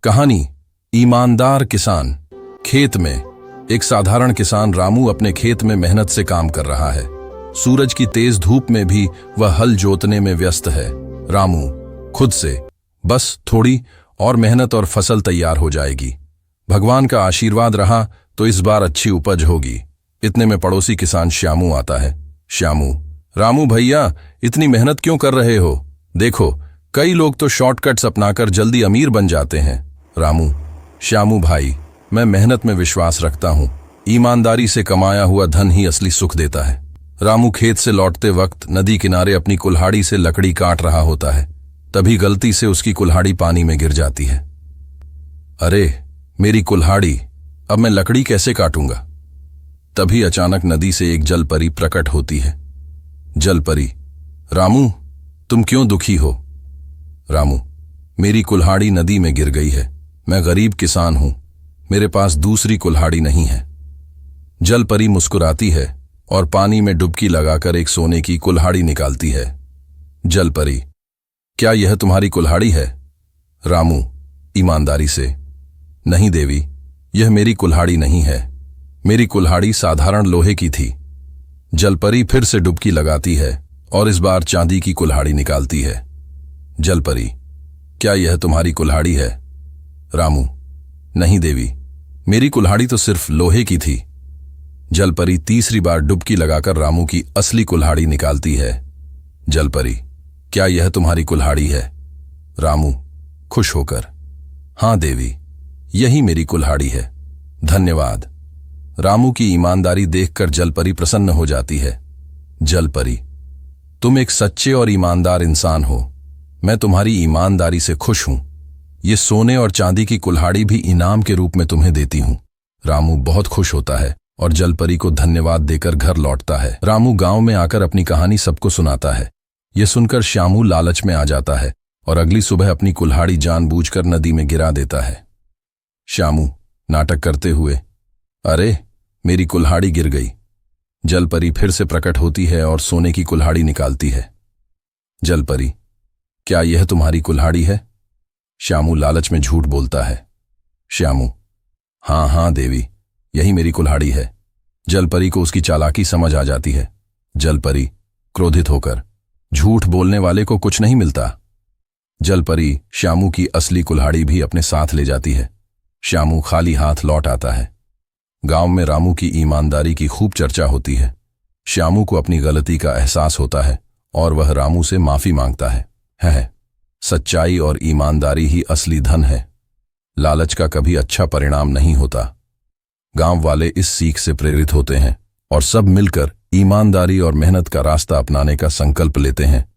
कहानी ईमानदार किसान। खेत में एक साधारण किसान रामू अपने खेत में मेहनत से काम कर रहा है। सूरज की तेज धूप में भी वह हल जोतने में व्यस्त है। रामू खुद से बस थोड़ी और मेहनत और फसल तैयार हो जाएगी। भगवान का आशीर्वाद रहा तो इस बार अच्छी उपज होगी। इतने में पड़ोसी किसान श्यामू आता है। श्यामू, रामू भैया, इतनी मेहनत क्यों कर रहे हो? देखो, कई लोग तो शॉर्टकट्स अपनाकर जल्दी अमीर बन जाते हैं। रामू, श्यामू भाई, मैं मेहनत में विश्वास रखता हूँ। ईमानदारी से कमाया हुआ धन ही असली सुख देता है। रामू खेत से लौटते वक्त नदी किनारे अपनी कुल्हाड़ी से लकड़ी काट रहा होता है। तभी गलती से उसकी कुल्हाड़ी पानी में गिर जाती है। अरे मेरी कुल्हाड़ी, अब मैं लकड़ी कैसे काटूंगा? तभी अचानक नदी से एक जल परी प्रकट होती है। जल परी, रामू तुम क्यों दुखी हो? रामू, मेरी कुल्हाड़ी नदी में गिर गई है। मैं गरीब किसान हूं, मेरे पास दूसरी कुल्हाड़ी नहीं है। जल परी मुस्कुराती है और पानी में डुबकी लगाकर एक सोने की कुल्हाड़ी निकालती है। जल परी, क्या यह तुम्हारी कुल्हाड़ी है? रामू ईमानदारी से, नहीं देवी, यह मेरी कुल्हाड़ी नहीं है। मेरी कुल्हाड़ी साधारण लोहे की थी। जल परी फिर से डुबकी लगाती है और इस बार चांदी की कुल्हाड़ी निकालती है। जल परी, क्या यह तुम्हारी कुल्हाड़ी है? रामू, नहीं देवी, मेरी कुल्हाड़ी तो सिर्फ लोहे की थी। जल परी तीसरी बार डुबकी लगाकर रामू की असली कुल्हाड़ी निकालती है। जल परी, क्या यह तुम्हारी कुल्हाड़ी है? रामू खुश होकर, हां देवी, यही मेरी कुल्हाड़ी है, धन्यवाद। रामू की ईमानदारी देखकर जल परी प्रसन्न हो जाती है। जल परी, तुम एक सच्चे और ईमानदार इंसान हो। मैं तुम्हारी ईमानदारी से खुश हूं। ये सोने और चांदी की कुल्हाड़ी भी इनाम के रूप में तुम्हें देती हूं। रामू बहुत खुश होता है और जल परी को धन्यवाद देकर घर लौटता है। रामू गांव में आकर अपनी कहानी सबको सुनाता है। यह सुनकर श्यामू लालच में आ जाता है और अगली सुबह अपनी कुल्हाड़ी जानबूझकर नदी में गिरा देता है। श्यामू नाटक करते हुए, अरे मेरी कुल्हाड़ी गिर गई। जल परी फिर से प्रकट होती है और सोने की कुल्हाड़ी निकालती है। जल परी, क्या यह तुम्हारी कुल्हाड़ी है? श्यामू लालच में झूठ बोलता है। श्यामू, हां हां देवी, यही मेरी कुल्हाड़ी है। जल परी को उसकी चालाकी समझ आ जाती है। जल परी क्रोधित होकर, झूठ बोलने वाले को कुछ नहीं मिलता। जल परी श्यामू की असली कुल्हाड़ी भी अपने साथ ले जाती है। श्यामू खाली हाथ लौट आता है। गांव में रामू की ईमानदारी की खूब चर्चा होती है। श्यामू को अपनी गलती का एहसास होता है और वह रामू से माफी मांगता है। सच्चाई और ईमानदारी ही असली धन है। लालच का कभी अच्छा परिणाम नहीं होता। गांव वाले इस सीख से प्रेरित होते हैं और सब मिलकर ईमानदारी और मेहनत का रास्ता अपनाने का संकल्प लेते हैं।